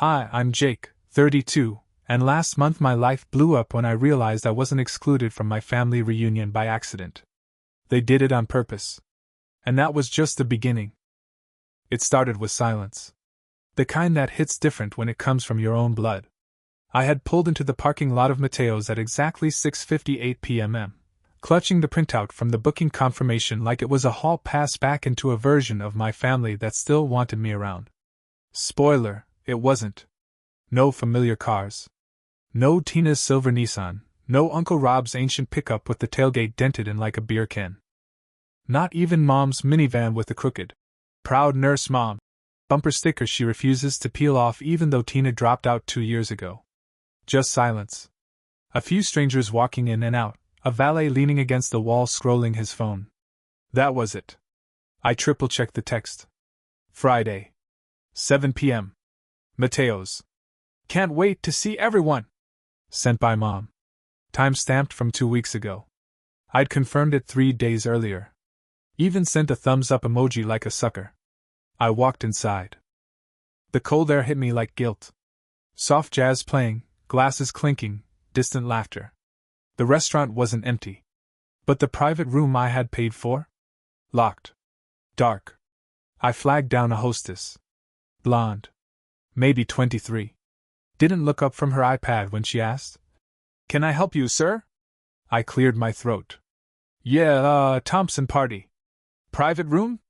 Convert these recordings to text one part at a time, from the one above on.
Hi, I'm Jake, 32, and last month my life blew up when I realized I wasn't excluded from my family reunion by accident. They did it on purpose. And that was just the beginning. It started with silence. The kind that hits different when it comes from your own blood. I had pulled into the parking lot of Mateo's at exactly 6:58 p.m., clutching the printout from the booking confirmation like it was a hall pass back into a version of my family that still wanted me around. Spoiler, it wasn't. No familiar cars. No Tina's silver Nissan, no Uncle Rob's ancient pickup with the tailgate dented in like a beer can. Not even Mom's minivan with the crooked, proud nurse mom bumper sticker she refuses to peel off even though Tina dropped out 2 years ago. Just silence. A few strangers walking in and out, a valet leaning against the wall scrolling his phone. That was it. I triple-checked the text. Friday. 7 p.m. Mateo's. Can't wait to see everyone. Sent by Mom. Time stamped from 2 weeks ago. I'd confirmed it 3 days earlier. Even sent a thumbs-up emoji like a sucker. I walked inside. The cold air hit me like guilt. Soft jazz playing, glasses clinking, distant laughter. The restaurant wasn't empty. But the private room I had paid for? Locked. Dark. I flagged down a hostess. Blonde. Maybe 23. Didn't look up from her iPad when she asked. Can I help you, sir? I cleared my throat. Yeah, Thompson party. Private room?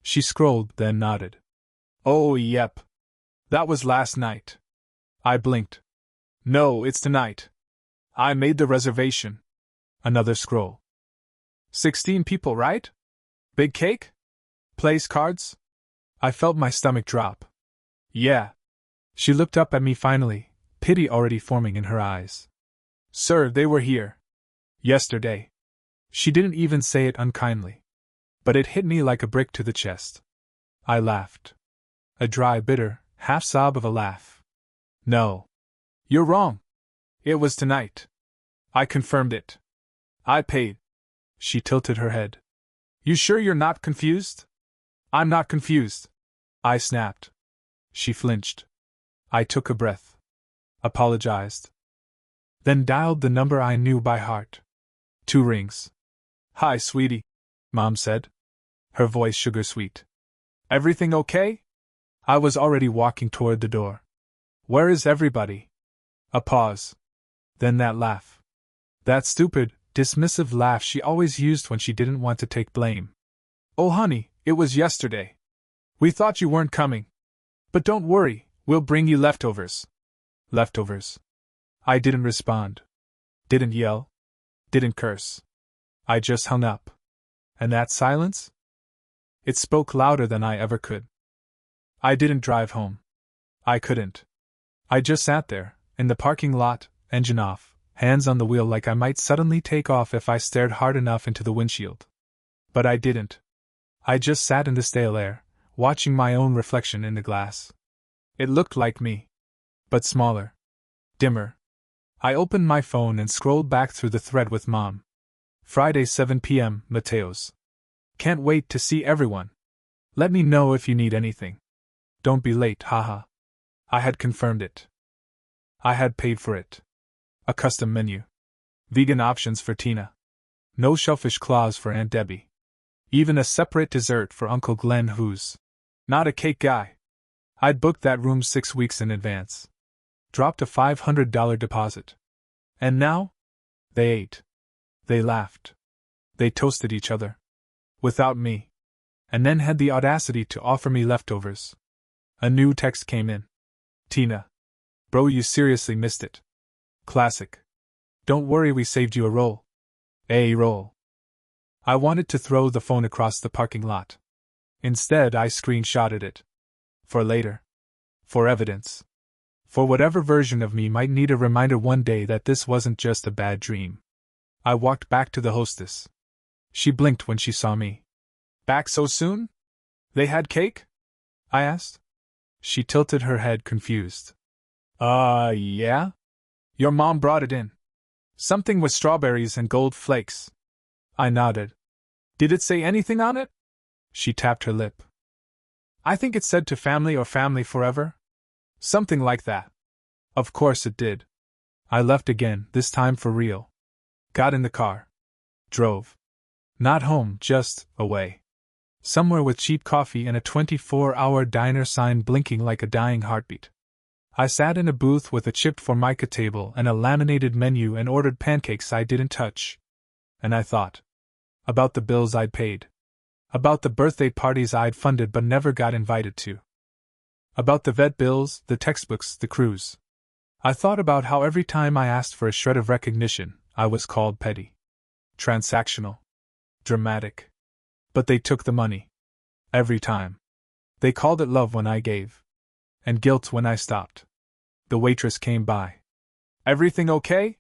She scrolled, then nodded. Oh, yep. That was last night. I blinked. No, it's tonight. I made the reservation. Another scroll. 16 people, right? Big cake? Place cards? I felt my stomach drop. Yeah. She looked up at me finally, pity already forming in her eyes. Sir, they were here. Yesterday. She didn't even say it unkindly. But it hit me like a brick to the chest. I laughed. A dry, bitter, half-sob of a laugh. No. You're wrong. It was tonight. I confirmed it. I paid. She tilted her head. You sure you're not confused? I'm not confused. I snapped. She flinched. I took a breath. Apologized. Then dialed the number I knew by heart. 2 rings. Hi, sweetie, Mom said. Her voice sugar-sweet. Everything okay? I was already walking toward the door. Where is everybody? A pause. Then that laugh. That stupid, dismissive laugh she always used when she didn't want to take blame. Oh honey, it was yesterday. We thought you weren't coming. But don't worry, we'll bring you leftovers. Leftovers. I didn't respond. Didn't yell. Didn't curse. I just hung up. And that silence? It spoke louder than I ever could. I didn't drive home. I couldn't. I just sat there, in the parking lot, engine off, hands on the wheel like I might suddenly take off if I stared hard enough into the windshield. But I didn't. I just sat in the stale air, watching my own reflection in the glass. It looked like me. But smaller. Dimmer. I opened my phone and scrolled back through the thread with Mom. Friday 7 p.m., Mateo's. Can't wait to see everyone. Let me know if you need anything. Don't be late, haha. I had confirmed it. I had paid for it. A custom menu. Vegan options for Tina. No shellfish claws for Aunt Debbie. Even a separate dessert for Uncle Glenn, who's not a cake guy. I'd booked that room 6 weeks in advance. Dropped a $500 deposit. And now? They ate. They laughed. They toasted each other. Without me. And then had the audacity to offer me leftovers. A new text came in. Tina. Bro, you seriously missed it. Classic. Don't worry, we saved you a roll. A roll. I wanted to throw the phone across the parking lot. Instead, I screenshotted it. For later. For evidence. For whatever version of me might need a reminder one day that this wasn't just a bad dream. I walked back to the hostess. She blinked when she saw me. Back so soon? They had cake? I asked. She tilted her head, confused. Yeah? Your mom brought it in. Something with strawberries and gold flakes. I nodded. Did it say anything on it? She tapped her lip. I think it said to family or family forever. Something like that. Of course it did. I left again, this time for real. Got in the car. Drove. Not home, just away. Somewhere with cheap coffee and a 24-hour diner sign blinking like a dying heartbeat. I sat in a booth with a chipped formica table and a laminated menu and ordered pancakes I didn't touch. And I thought. About the bills I'd paid. About the birthday parties I'd funded but never got invited to. About the vet bills, the textbooks, the cruise. I thought about how every time I asked for a shred of recognition, I was called petty. Transactional. Dramatic. But they took the money. Every time. They called it love when I gave. And guilt when I stopped. The waitress came by. Everything okay?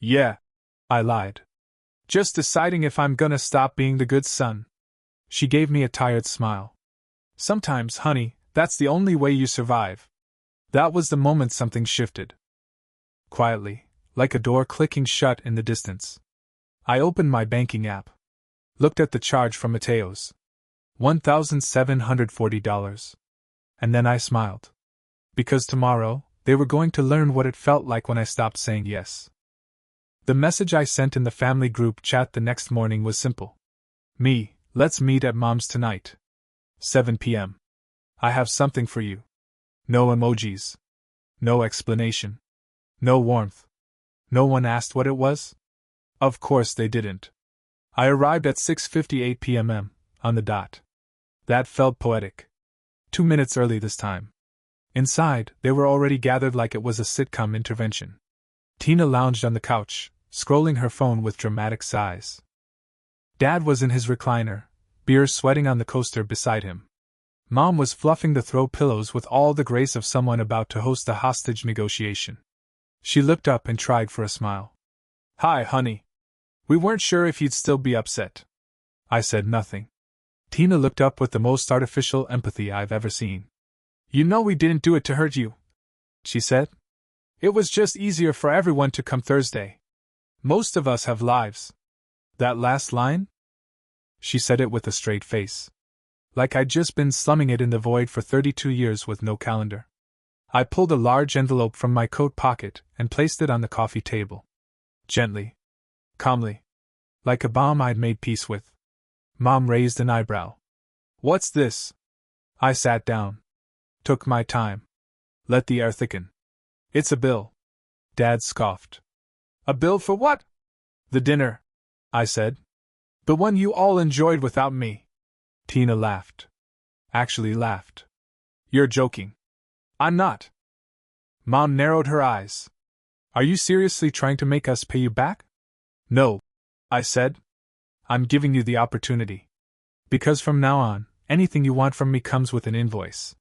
Yeah. I lied. Just deciding if I'm gonna stop being the good son. She gave me a tired smile. Sometimes, honey, that's the only way you survive. That was the moment something shifted. Quietly, like a door clicking shut in the distance. I opened my banking app. Looked at the charge from Mateo's. $1,740. And then I smiled. Because tomorrow, they were going to learn what it felt like when I stopped saying yes. The message I sent in the family group chat the next morning was simple. Me, let's meet at Mom's tonight. 7 p.m. I have something for you. No emojis. No explanation. No warmth. No one asked what it was? Of course they didn't. I arrived at 6:58 p.m. on the dot. That felt poetic. 2 minutes early this time. Inside, they were already gathered like it was a sitcom intervention. Tina lounged on the couch, scrolling her phone with dramatic sighs. Dad was in his recliner, beer sweating on the coaster beside him. Mom was fluffing the throw pillows with all the grace of someone about to host a hostage negotiation. She looked up and tried for a smile. Hi, honey. We weren't sure if you'd still be upset. I said nothing. Tina looked up with the most artificial empathy I've ever seen. You know we didn't do it to hurt you, she said. It was just easier for everyone to come Thursday. Most of us have lives. That last line? She said it with a straight face. Like I'd just been slumming it in the void for 32 years with no calendar. I pulled a large envelope from my coat pocket and placed it on the coffee table. Gently. Calmly. Like a bomb I'd made peace with. Mom raised an eyebrow. What's this? I sat down. Took my time. Let the air thicken. It's a bill. Dad scoffed. A bill for what? The dinner, I said. The one you all enjoyed without me. Tina laughed. Actually laughed. You're joking. I'm not. Mom narrowed her eyes. Are you seriously trying to make us pay you back? No, I said. I'm giving you the opportunity. Because from now on, anything you want from me comes with an invoice.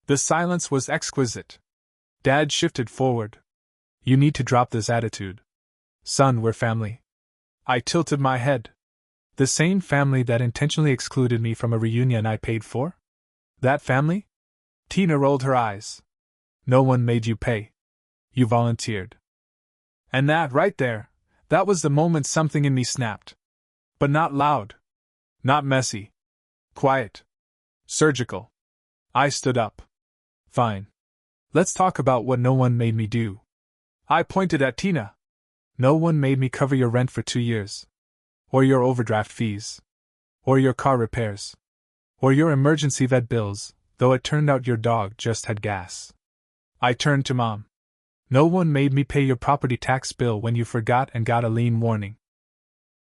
The silence was exquisite. Dad shifted forward. You need to drop this attitude. Son, we're family. I tilted my head. The same family that intentionally excluded me from a reunion I paid for? That family? Tina rolled her eyes. No one made you pay. You volunteered. And that, right there, that was the moment something in me snapped. But not loud. Not messy. Quiet. Surgical. I stood up. Fine. Let's talk about what no one made me do. I pointed at Tina. No one made me cover your rent for 2 years. Or your overdraft fees. Or your car repairs. Or your emergency vet bills, though it turned out your dog just had gas. I turned to Mom. No one made me pay your property tax bill when you forgot and got a lien warning.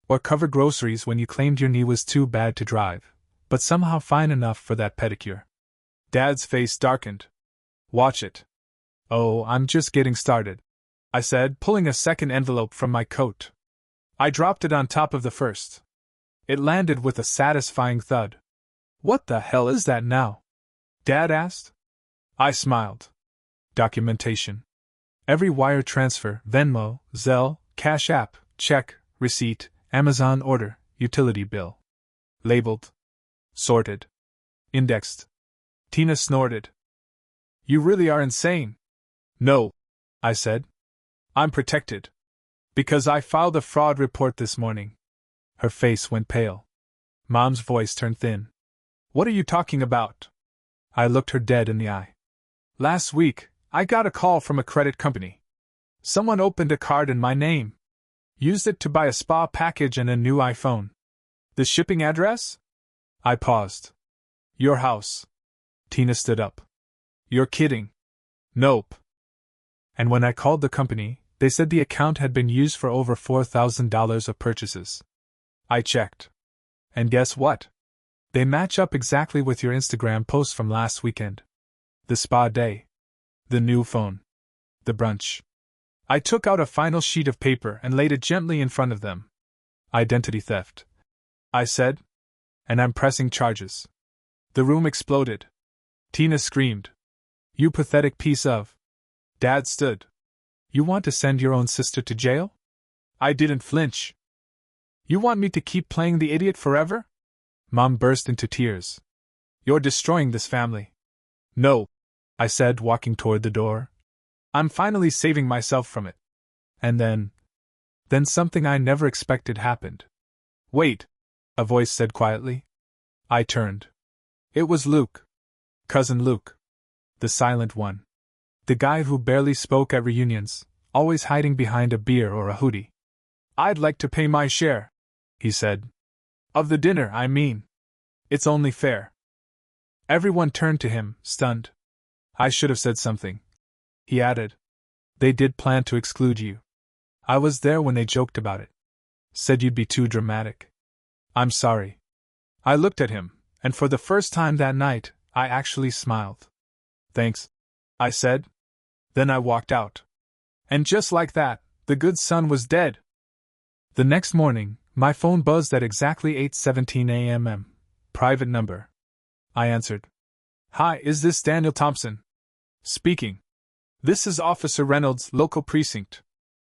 Or cover groceries when you claimed your knee was too bad to drive, but somehow fine enough for that pedicure. Dad's face darkened. Watch it. Oh, I'm just getting started, I said, pulling a second envelope from my coat. I dropped it on top of the first. It landed with a satisfying thud. What the hell is that now? Dad asked. I smiled. Documentation. Every wire transfer, Venmo, Zelle, Cash App, check, receipt, Amazon order, utility bill. Labeled. Sorted. Indexed. Tina snorted. You really are insane. No, I said. I'm protected. Because I filed a fraud report this morning. Her face went pale. Mom's voice turned thin. What are you talking about? I looked her dead in the eye. Last week, I got a call from a credit company. Someone opened a card in my name. Used it to buy a spa package and a new iPhone. The shipping address? I paused. Your house. Tina stood up. You're kidding. Nope. And when I called the company, they said the account had been used for over $4,000 of purchases. I checked. And guess what? They match up exactly with your Instagram post from last weekend. The spa day. The new phone. The brunch. I took out a final sheet of paper and laid it gently in front of them. Identity theft, I said. And I'm pressing charges. The room exploded. Tina screamed. You pathetic piece of... Dad stood. You want to send your own sister to jail? I didn't flinch. You want me to keep playing the idiot forever? Mom burst into tears. You're destroying this family. No, I said, walking toward the door. I'm finally saving myself from it. And then something I never expected happened. Wait, a voice said quietly. I turned. It was Luke. Cousin Luke. The silent one. The guy who barely spoke at reunions, always hiding behind a beer or a hoodie. I'd like to pay my share, he said. Of the dinner, I mean. It's only fair. Everyone turned to him, stunned. I should have said something. He added. They did plan to exclude you. I was there when they joked about it. Said you'd be too dramatic. I'm sorry. I looked at him, and for the first time that night, I actually smiled. Thanks, I said. Then I walked out. And just like that, the good son was dead. The next morning, my phone buzzed at exactly 8:17 a.m. Private number. I answered. Hi, is this Daniel Thompson? Speaking. This is Officer Reynolds, local precinct.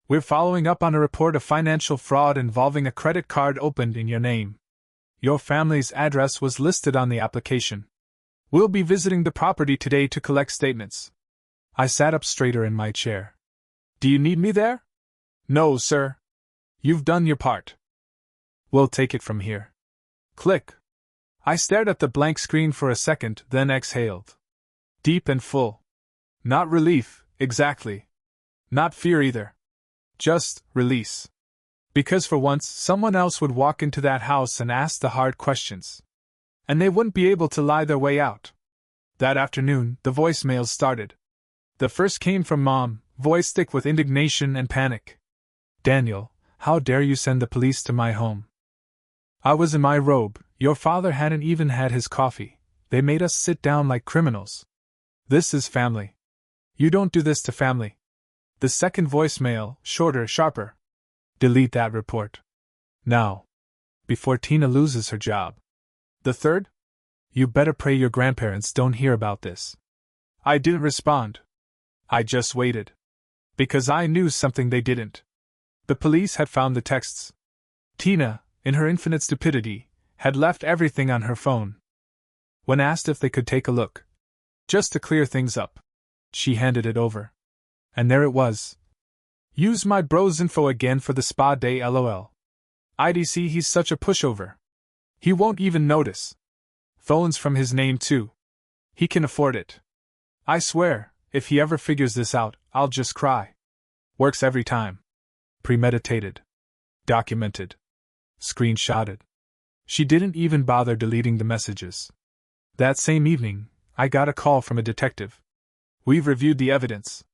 We're following up on a report of financial fraud involving a credit card opened in your name. Your family's address was listed on the application. We'll be visiting the property today to collect statements. I sat up straighter in my chair. Do you need me there? No, sir. You've done your part. We'll take it from here. Click. I stared at the blank screen for a second, then exhaled. Deep and full. Not relief, exactly. Not fear either. Just release. Because for once, someone else would walk into that house and ask the hard questions. And they wouldn't be able to lie their way out. That afternoon, the voicemails started. The first came from Mom, voice thick with indignation and panic. Daniel, how dare you send the police to my home? I was in my robe, your father hadn't even had his coffee. They made us sit down like criminals. This is family. You don't do this to family. The second voicemail, shorter, sharper. Delete that report. Now. Before Tina loses her job. The third? You better pray your grandparents don't hear about this. I didn't respond. I just waited. Because I knew something they didn't. The police had found the texts. Tina, in her infinite stupidity, had left everything on her phone. When asked if they could take a look, just to clear things up, she handed it over. And there it was. Use my bro's info again for the spa day, lol. IDC, he's such a pushover. He won't even notice. Phones from his name too. He can afford it. I swear, if he ever figures this out, I'll just cry. Works every time. Premeditated. Documented. Screenshotted. She didn't even bother deleting the messages. That same evening, I got a call from a detective. We've reviewed the evidence.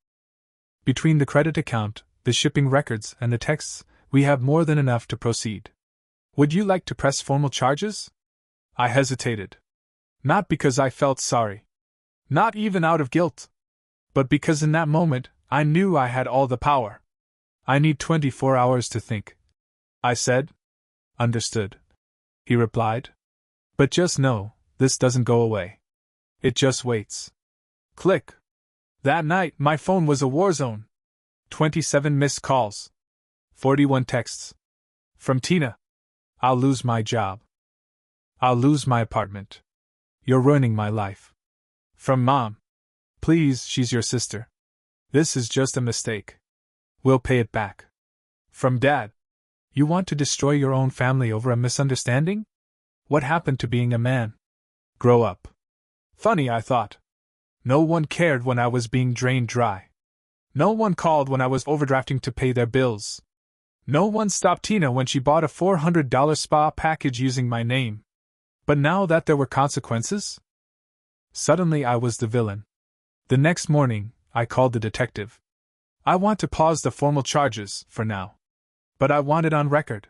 Between the credit account, the shipping records, and the texts, we have more than enough to proceed. Would you like to press formal charges? I hesitated. Not because I felt sorry. Not even out of guilt. But because in that moment, I knew I had all the power. I need 24 hours to think. I said. Understood. He replied. But just know, this doesn't go away. It just waits. Click. That night, my phone was a war zone. 27 missed calls. 41 texts. From Tina. I'll lose my job. I'll lose my apartment. You're ruining my life. From Mom. Please, she's your sister. This is just a mistake. We'll pay it back. From Dad. You want to destroy your own family over a misunderstanding? What happened to being a man? Grow up. Funny, I thought. No one cared when I was being drained dry. No one called when I was overdrafting to pay their bills. No one stopped Tina when she bought a $400 spa package using my name. But now that there were consequences? Suddenly I was the villain. The next morning, I called the detective. I want to pause the formal charges, for now. But I want it on record.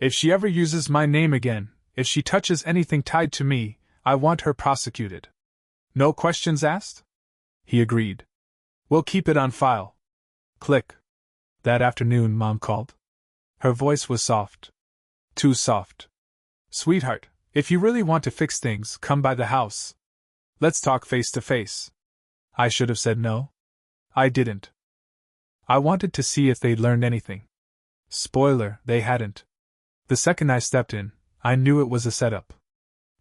If she ever uses my name again, if she touches anything tied to me, I want her prosecuted. No questions asked? He agreed. We'll keep it on file. Click. That afternoon, Mom called. Her voice was soft. Too soft. Sweetheart, if you really want to fix things, come by the house. Let's talk face to face. I should have said no. I didn't. I wanted to see if they'd learned anything. Spoiler, they hadn't. The second I stepped in, I knew it was a setup.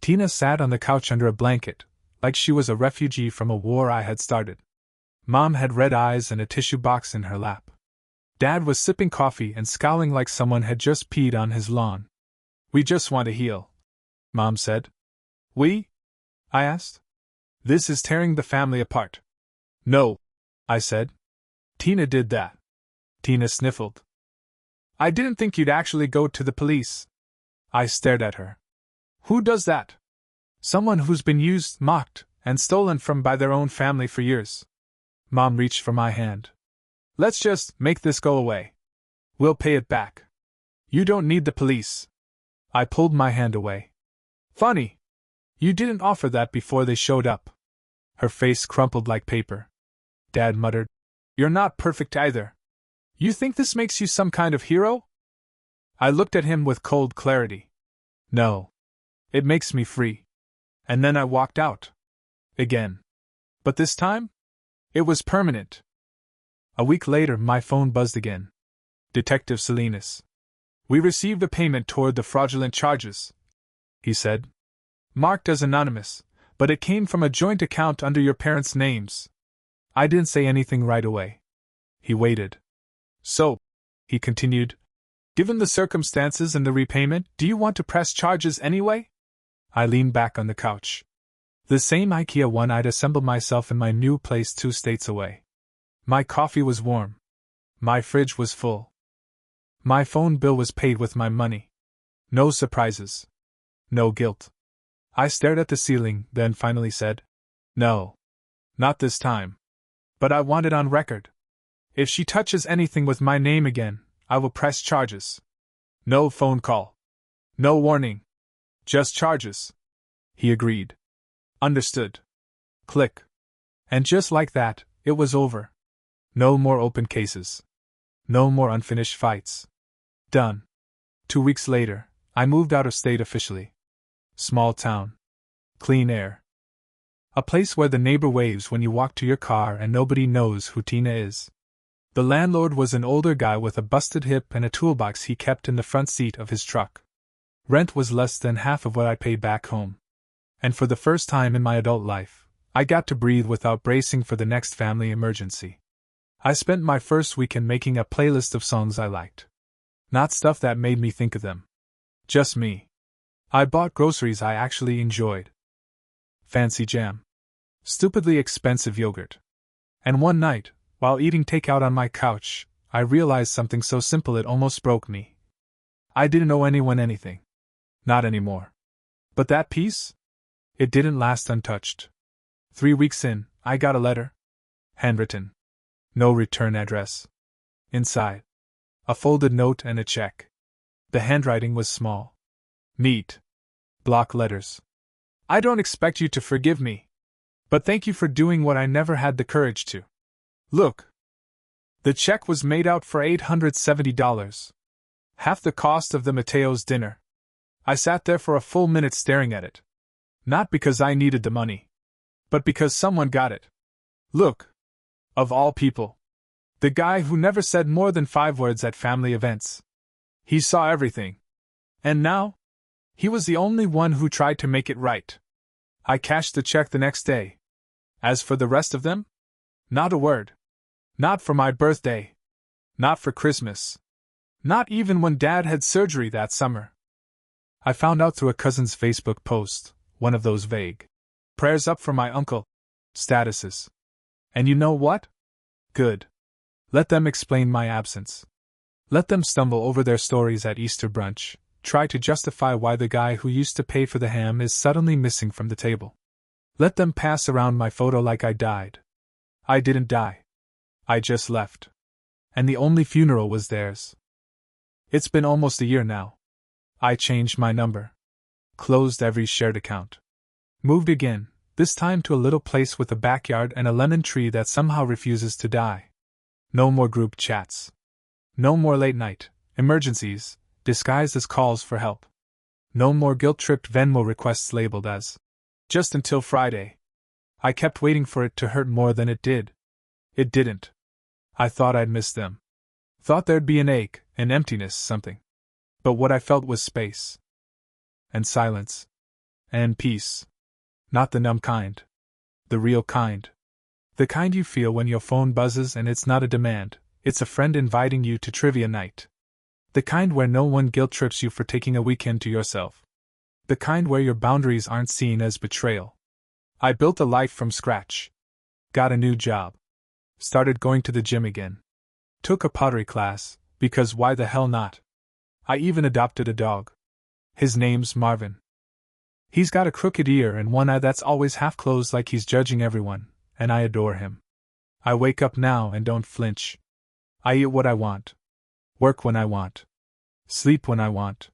Tina sat on the couch under a blanket, like she was a refugee from a war I had started. Mom had red eyes and a tissue box in her lap. Dad was sipping coffee and scowling like someone had just peed on his lawn. We just want to heal, Mom said. We? I asked. This is tearing the family apart. No, I said. Tina did that. Tina sniffled. I didn't think you'd actually go to the police. I stared at her. Who does that? Someone who's been used, mocked, and stolen from by their own family for years. Mom reached for my hand. Let's just make this go away. We'll pay it back. You don't need the police. I pulled my hand away. Funny. You didn't offer that before they showed up. Her face crumpled like paper. Dad muttered, You're not perfect either. You think this makes you some kind of hero? I looked at him with cold clarity. No. It makes me free. And then I walked out. Again. But this time? It was permanent. A week later, my phone buzzed again. Detective Salinas. We received a payment toward the fraudulent charges, he said. Marked as anonymous, but it came from a joint account under your parents' names. I didn't say anything right away. He waited. So, he continued, given the circumstances and the repayment, do you want to press charges anyway? I leaned back on the couch. The same IKEA one I'd assembled myself in my new place 2 states away. My coffee was warm. My fridge was full. My phone bill was paid with my money. No surprises. No guilt. I stared at the ceiling, then finally said, No. Not this time. But I want it on record. If she touches anything with my name again, I will press charges. No phone call. No warning. Just charges. He agreed. Understood. Click. And just like that, it was over. No more open cases. No more unfinished fights. Done. 2 weeks later, I moved out of state officially. Small town. Clean air. A place where the neighbor waves when you walk to your car and nobody knows who Tina is. The landlord was an older guy with a busted hip and a toolbox he kept in the front seat of his truck. Rent was less than half of what I paid back home. And for the first time in my adult life, I got to breathe without bracing for the next family emergency. I spent my first weekend making a playlist of songs I liked. Not stuff that made me think of them. Just me. I bought groceries I actually enjoyed. Fancy jam. Stupidly expensive yogurt. And one night, while eating takeout on my couch, I realized something so simple it almost broke me. I didn't owe anyone anything. Not anymore. But that piece? It didn't last untouched. 3 weeks in, I got a letter. Handwritten. No return address. Inside. A folded note and a check. The handwriting was small. Neat. Block letters. I don't expect you to forgive me. But thank you for doing what I never had the courage to. Look. The check was made out for $870. Half the cost of the Mateo's dinner. I sat there for a full minute staring at it. Not because I needed the money. But because someone got it. Look. Of all people. The guy who never said more than 5 words at family events. He saw everything. And now? He was the only one who tried to make it right. I cashed the check the next day. As for the rest of them? Not a word. Not for my birthday. Not for Christmas. Not even when Dad had surgery that summer. I found out through a cousin's Facebook post, one of those vague prayers up for my uncle, statuses. And you know what? Good. Let them explain my absence. Let them stumble over their stories at Easter brunch, try to justify why the guy who used to pay for the ham is suddenly missing from the table. Let them pass around my photo like I died. I didn't die. I just left. And the only funeral was theirs. It's been almost a year now. I changed my number. Closed every shared account. Moved again, this time to a little place with a backyard and a lemon tree that somehow refuses to die. No more group chats. No more late night emergencies, disguised as calls for help. No more guilt-tripped Venmo requests labeled as just until Friday. I kept waiting for it to hurt more than it did. It didn't. I thought I'd miss them. Thought there'd be an ache, an emptiness, something. But what I felt was space. And silence. And peace. Not the numb kind. The real kind. The kind you feel when your phone buzzes and it's not a demand, it's a friend inviting you to trivia night. The kind where no one guilt-trips you for taking a weekend to yourself. The kind where your boundaries aren't seen as betrayal. I built a life from scratch. Got a new job. Started going to the gym again. Took a pottery class, because why the hell not? I even adopted a dog. His name's Marvin. He's got a crooked ear and one eye that's always half closed like he's judging everyone, and I adore him. I wake up now and don't flinch. I eat what I want. Work when I want. Sleep when I want.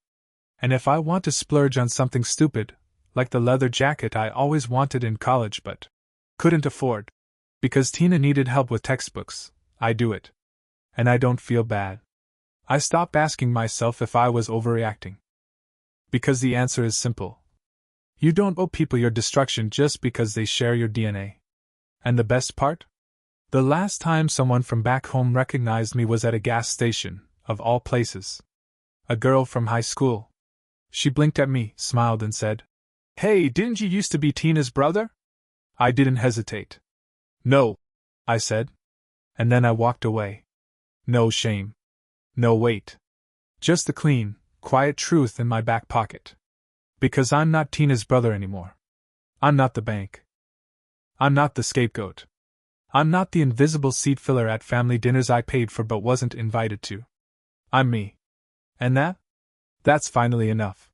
And if I want to splurge on something stupid, like the leather jacket I always wanted in college but couldn't afford, because Tina needed help with textbooks, I do it. And I don't feel bad. I stop asking myself if I was overreacting. Because the answer is simple. You don't owe people your destruction just because they share your DNA. And the best part? The last time someone from back home recognized me was at a gas station, of all places. A girl from high school. She blinked at me, smiled and said, "Hey, didn't you used to be Tina's brother?" I didn't hesitate. "No," I said. And then I walked away. No shame. No weight. Just the clean, quiet truth in my back pocket. Because I'm not Tina's brother anymore. I'm not the bank. I'm not the scapegoat. I'm not the invisible seat filler at family dinners I paid for but wasn't invited to. I'm me. And that's finally enough.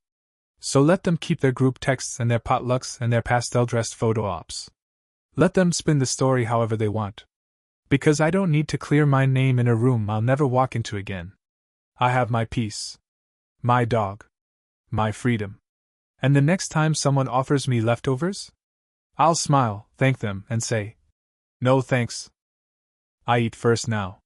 So let them keep their group texts and their potlucks and their pastel-dressed photo ops. Let them spin the story however they want. Because I don't need to clear my name in a room I'll never walk into again. I have my peace. My dog. My freedom. And the next time someone offers me leftovers, I'll smile, thank them, and say, "No thanks. I eat first now."